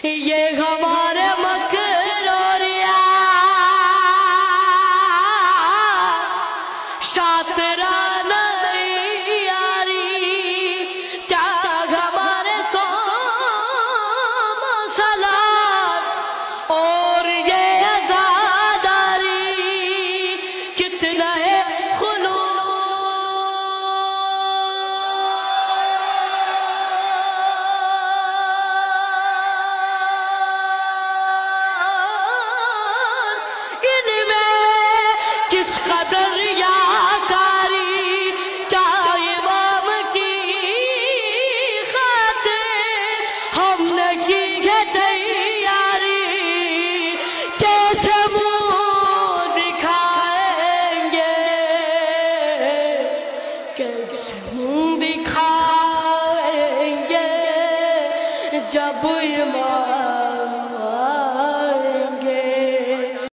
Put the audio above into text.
یہ ہمارے مکروریا شاطران یاری کیا ہمارے صوم صلات اور یہ عزاداری کتنا ہے دکھائیں گے جب